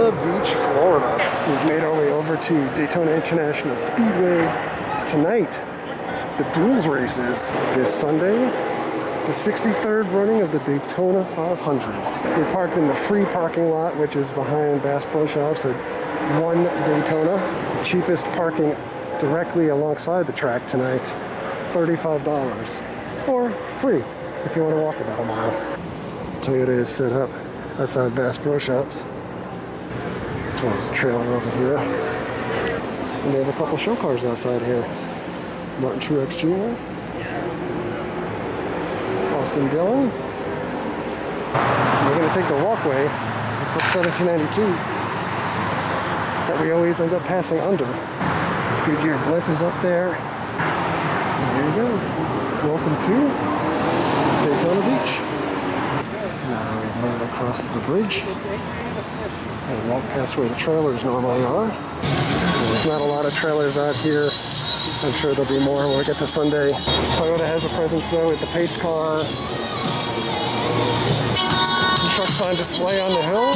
Daytona Beach, Florida. We've made our way over to Daytona International Speedway. Tonight, the duels races. This Sunday, the 63rd running of the Daytona 500. We're parked in the free parking lot, which is behind Bass Pro Shops at 1 Daytona. Cheapest parking directly alongside the track tonight, $35. Or free if you want to walk about a mile. Toyota is set up outside Bass Pro Shops, as well as a trailer over here. And they have a couple show cars outside here. Martin Truex Jr., Austin Dillon. We're going to take the walkway for 1792 that we always end up passing under. Goodyear blimp is up there. And there you go. Welcome to Daytona Beach. Now that we've made it across the bridge, and walk past where the trailers normally are. And there's not a lot of trailers out here. I'm sure there'll be more when we get to Sunday. Toyota has a presence though with the pace car. The truck's on display on the hill.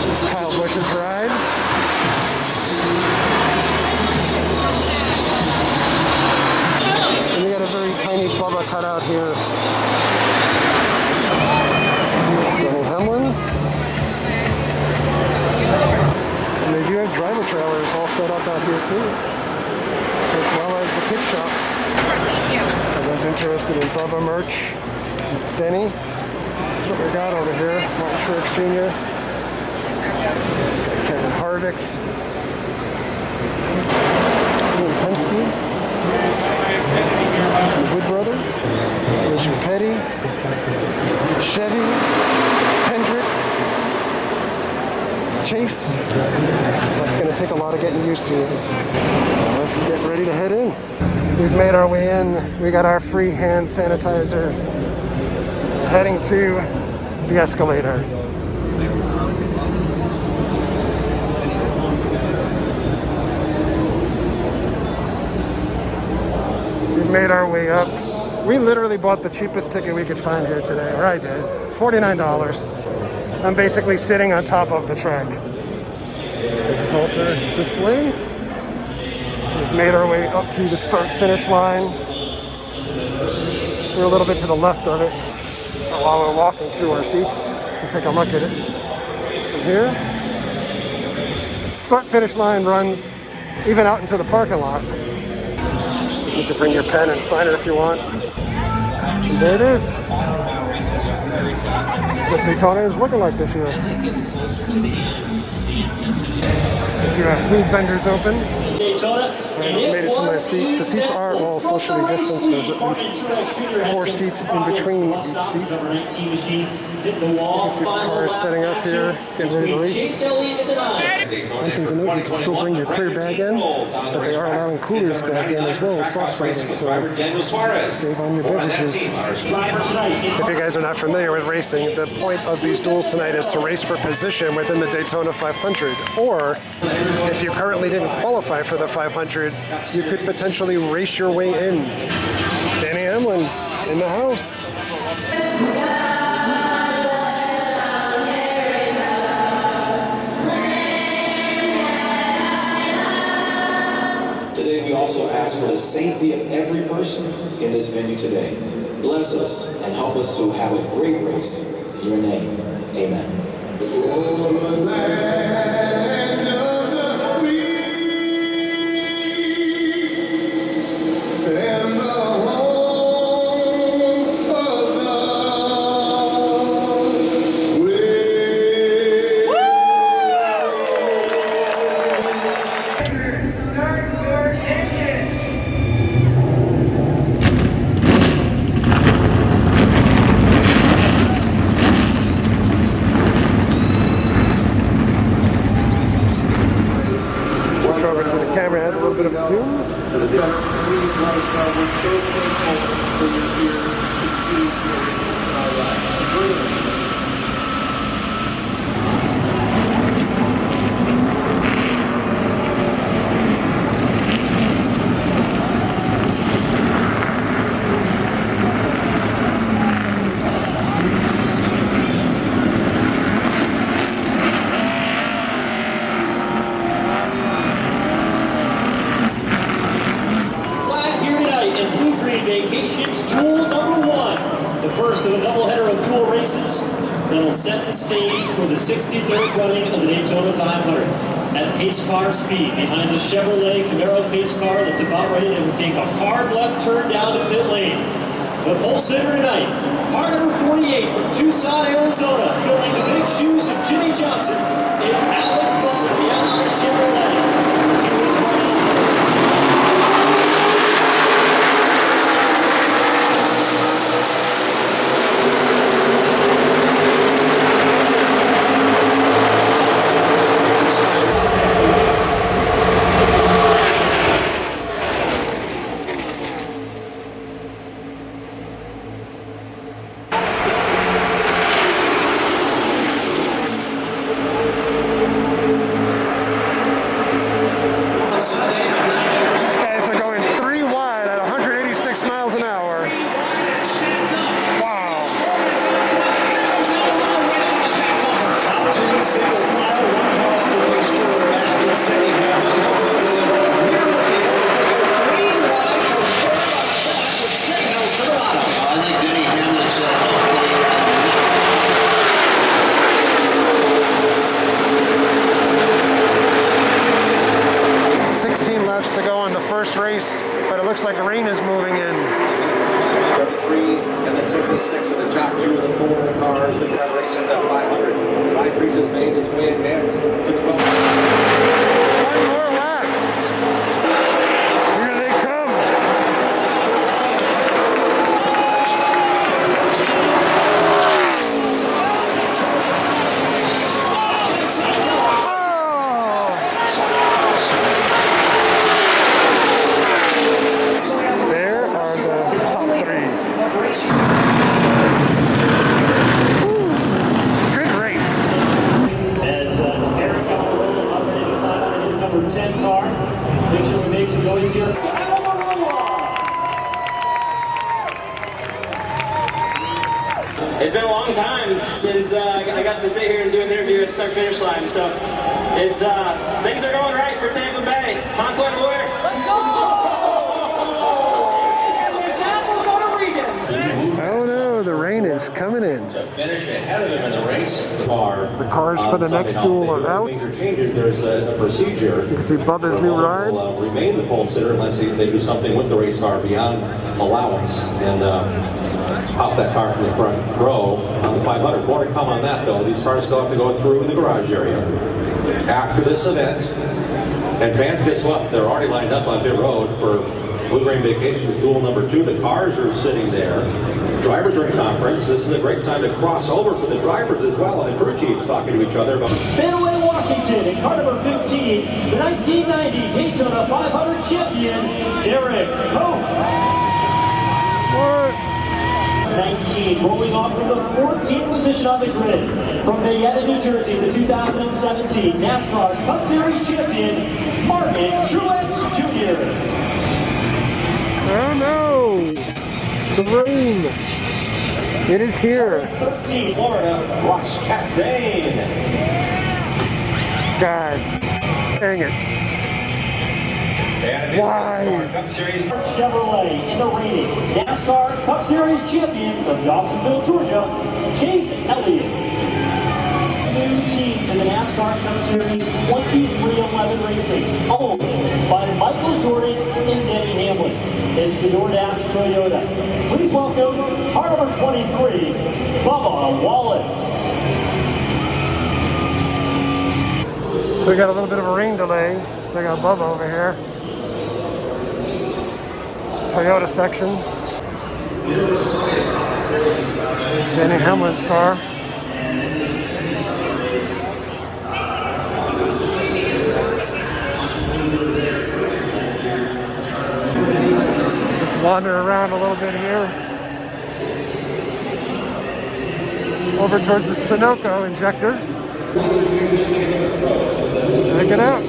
This is Kyle Busch's ride. And we got a very tiny Bubba cutout here. Denny Hamlin. And they do have driver trailers all set up out here too, as well as the pit shop. For those interested in Bubba merch, Denny, that's what we got over here. Martin Truex Jr., got Kevin Harvick, Team Penske, the Wood Brothers, Richard Petty, Chevy, Hendrick, Chase. That's going to take a lot of getting used to. Let's get ready to head in. We've made our way in. We got our free hand sanitizer. Heading to the escalator. We've made our way up. We literally bought the cheapest ticket we could find here today, or I did. $49. I'm basically sitting on top of the track. Exalter display. We've made our way up to the start-finish line. We're a little bit to the left of it. While we're walking to our seats, we'll take a look at it from here. Start-finish line runs even out into the parking lot. You can bring your pen and sign it if you want. And there it is. That's what Daytona is looking like this year. We do have food vendors open. I made it to my seat. The seats are all socially distanced. There's at least 4 seats in between each seat. You can see the cars setting up here, getting ready to race. One thing to note, you can still bring your clear bag in, but they are allowing coolers back in as well as soft-sided, so save on your beverages. If you guys are not familiar with racing, the point of these duels tonight is to race for position within the Daytona 500, or if you currently didn't qualify for the 500, you could potentially race your way in. Denny Hamlin in the house. Today we also ask for the safety of every person in this venue today. Bless us and help us to have a great race. In your name, amen. 63rd running of the Daytona 500 at pace car speed behind the Chevrolet Camaro pace car that's about ready to take a hard left turn down to pit lane. The pole sitter tonight, car number 48 from Tucson, Arizona, filling the big shoes of Jimmy Johnson, is Alex Bowman, the Allies Chevrolet, to his right. To go on the first race, but it looks like rain is moving in. 33 and the 66 are the top two of the four cars that try to race in the 500. PreRace has made his way advanced to 12. One more lap. Here they come. Good race. As Eric Almirola up ready to climb out of his number 10 car. Make sure we make some noise here. It's been a long time since I got to sit here and do an interview at start finish line, so it's things are going right for Tampa Bay. Montclair boy. Oh no, the rain is coming in. To finish ahead of him in the race, the cars for the next duel are out. Major changes. There's a procedure. You can see Bubba's new ride. Will remain the pole sitter unless they do something with the race car beyond allowance and pop that car from the front row on the 500. More to come on that though. These cars still have to go through the garage area after this event. And fans, guess what? They're already lined up on pit road for Bluegreen Vacations Duel number 2. The cars are sitting there. Drivers are in conference. This is a great time to cross over for the drivers as well. And the crew chiefs talking to each other about Speedway, Washington, in car number 15, the 1990 Daytona 500 champion, Derek Cope. 19, rolling off from the 14th position on the grid. From Mayetta, New Jersey, the 2017 NASCAR Cup Series champion, Martin Truex Jr. Oh no! The rain! It is here! 13, Florida, Ross Chastain. God. Dang it. And Why? NASCAR Cup Series. Chevrolet in the reigning NASCAR Cup Series champion from Dawsonville, Georgia, Chase Elliott. New team to the NASCAR Cup Series 2311 Racing, owned by Michael Jordan and Denny Hamlin. Is the DoorDash Toyota. Please welcome car number 23, Bubba Wallace. So we got a little bit of a rain delay. So I got Bubba over here. Toyota section. Denny Hamlin's car. Just wander around a little bit here. Over towards the Sunoco injector. Check it out.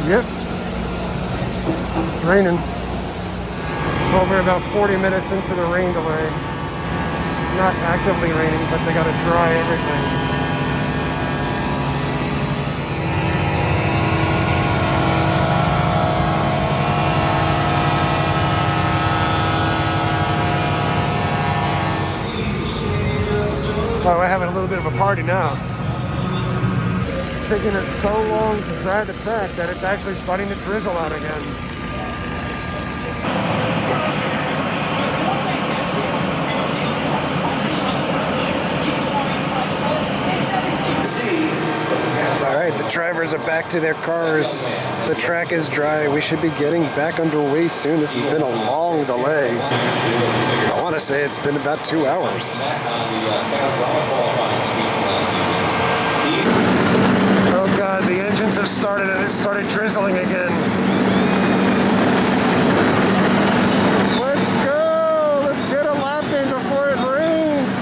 Yep. raining. Well, we're about 40 minutes into the rain delay. It's not actively raining, but they gotta dry everything. Oh, we're having a little bit of a party now. It's taking us so long to dry the track that it's actually starting to drizzle out again. Alright, the drivers are back to their cars. The track is dry. We should be getting back underway soon. This has been a long delay. I want to say it's been about 2 hours. Oh god, the engines have started and it started drizzling again. Let's go! Let's get a lap in before it rains!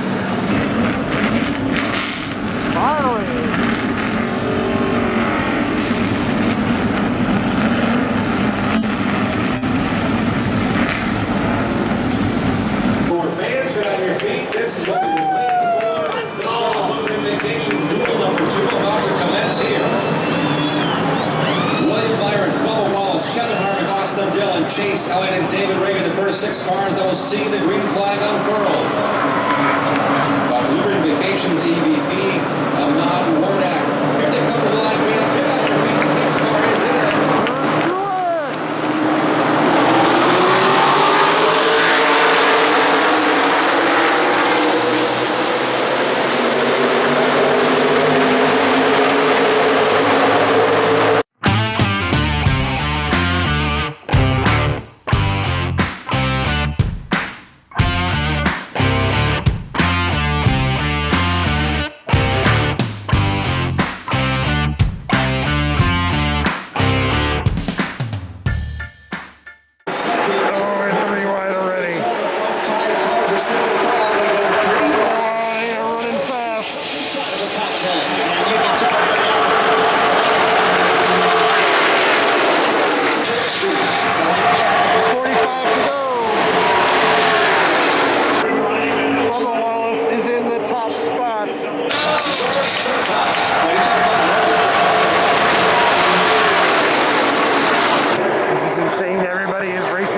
Finally! This is what we've been waiting for. This is the Bluegreen Vacations Duel number 2 about to commence here. William Byron, Bubba Wallace, Kevin Harvick, Austin Dillon, Chase Elliott, and David Reagan, the first 6 cars that will see the green flag unfurled. By Bluegreen Vacations EVP, Ahmad Wardak. Here they come to the line, fans. Get out of your feet. The next car is in. Let's do it!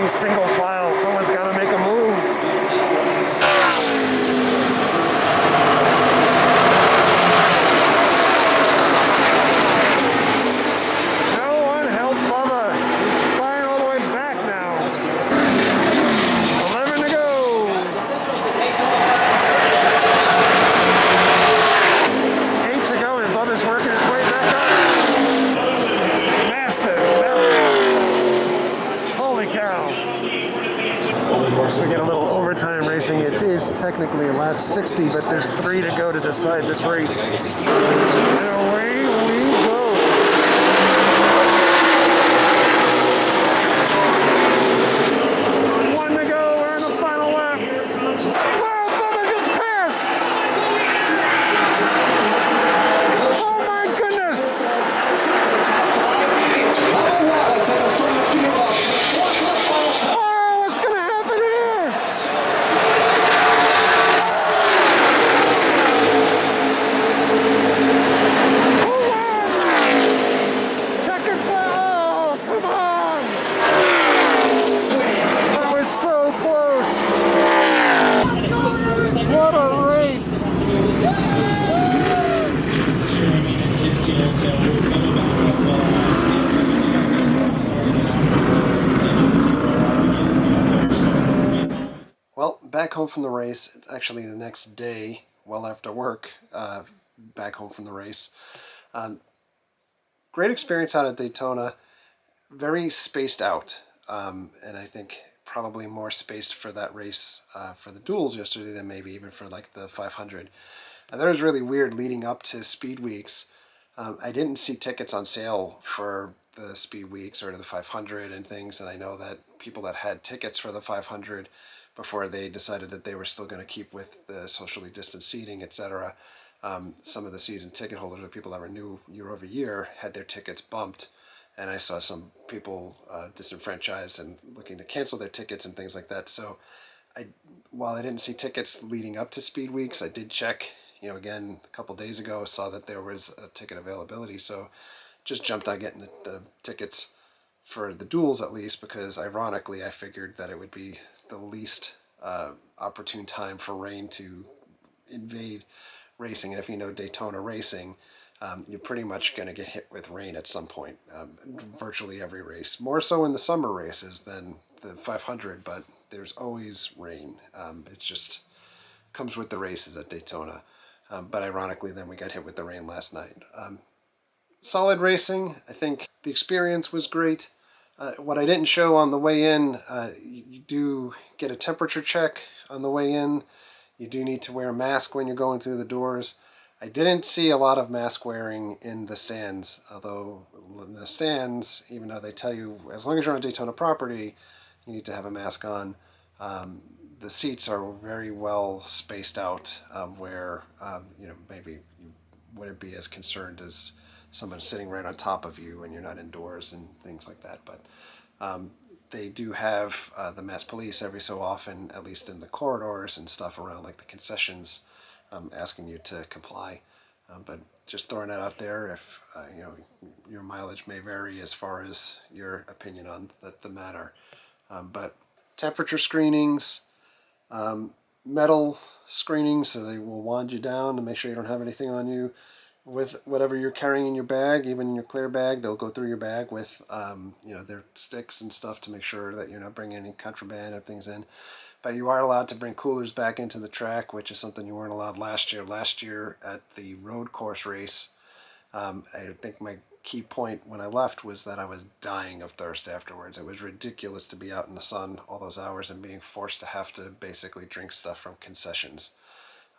Single file. Someone's got to make a move. No one helped Bubba. He's flying all the way back now. 11 to go. 8 to go, and Bubba's working his way back up. Massive. Holy cow. We get a little overtime racing. It is technically lap 60, but there's 3 to go to decide this race. And away we go. One to go. We're in the final lap. Wow, Bubba just passed. Oh my goodness. It's Bubba Wallace at the front of the field. Back home from the race. It's actually the next day, well after work, back home from the race. Great experience out at Daytona. Very spaced out, and I think probably more spaced for that race for the duels yesterday than maybe even for like the 500. And that was really weird leading up to Speedweeks. I didn't see tickets on sale for the Speedweeks or to the 500 and things, and I know that people that had tickets for the 500 before they decided that they were still going to keep with the socially distanced seating, etc. Some of the season ticket holders, or people that were new year over year, had their tickets bumped, and I saw some people disenfranchised and looking to cancel their tickets and things like that. So while I didn't see tickets leading up to Speedweeks, I did check, again, a couple days ago, saw that there was a ticket availability. So just jumped on getting the tickets for the duels at least, because ironically I figured that it would be the least opportune time for rain to invade racing. And if you know Daytona racing, you're pretty much going to get hit with rain at some point, virtually every race. More so in the summer races than the 500, but there's always rain. It just comes with the races at Daytona. But ironically, then we got hit with the rain last night. Solid racing. I think the experience was great. What I didn't show on the way in, you do get a temperature check on the way in. You do need to wear a mask when you're going through the doors. I didn't see a lot of mask wearing in the stands, although in the stands, even though they tell you as long as you're on Daytona property, you need to have a mask on. The seats are very well spaced out, where maybe you wouldn't be as concerned as someone sitting right on top of you when you're not indoors and things like that. But they do have the mass police every so often, at least in the corridors and stuff around like the concessions, asking you to comply. But just throwing that out there, if your mileage may vary as far as your opinion on the matter. But temperature screenings, metal screenings, so they will wand you down to make sure you don't have anything on you. With whatever you're carrying in your bag, even in your clear bag, they'll go through your bag with their sticks and stuff to make sure that you're not bringing any contraband or things in. But you are allowed to bring coolers back into the track, which is something you weren't allowed last year. Last year at the road course race, I think my key point when I left was that I was dying of thirst afterwards. It was ridiculous to be out in the sun all those hours and being forced to have to basically drink stuff from concessions.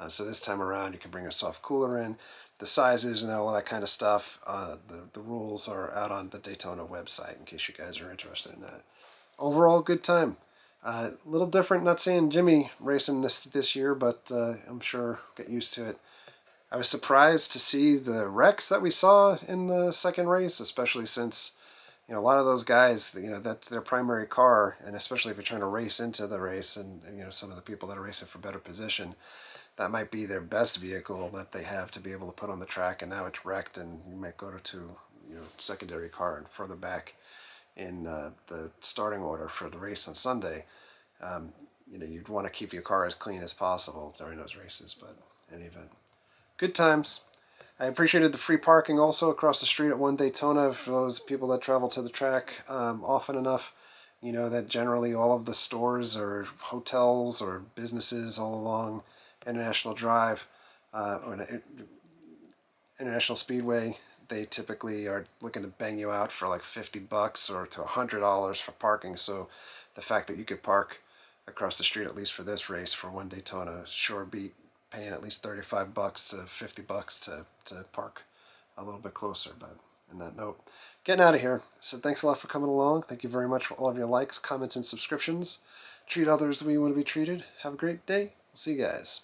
So this time around, you can bring a soft cooler in. The sizes and all that kind of stuff, the rules are out on the Daytona website in case you guys are interested in that. Overall, good time. A little different not seeing Jimmy racing this year, but I'm sure get used to it. I was surprised to see the wrecks that we saw in the second race, especially since a lot of those guys, that's their primary car, and especially if you're trying to race into the race, and some of the people that are racing for better position, that might be their best vehicle that they have to be able to put on the track, and now it's wrecked, and you might go to secondary car and further back in the starting order for the race on Sunday. You'd want to keep your car as clean as possible during those races, but in any event, good times. I appreciated the free parking also across the street at One Daytona for those people that travel to the track often enough. That generally all of the stores or hotels or businesses all along International Drive or International Speedway, they typically are looking to bang you out for like $50 or to $100 for parking. So the fact that you could park across the street, at least for this race, for One Daytona, sure beat paying at least $35 to $50 to park a little bit closer. But on that note, getting out of here. So thanks a lot for coming along. Thank you very much for all of your likes, comments, and subscriptions. Treat others the way you want to be treated. Have a great day. We'll see you guys.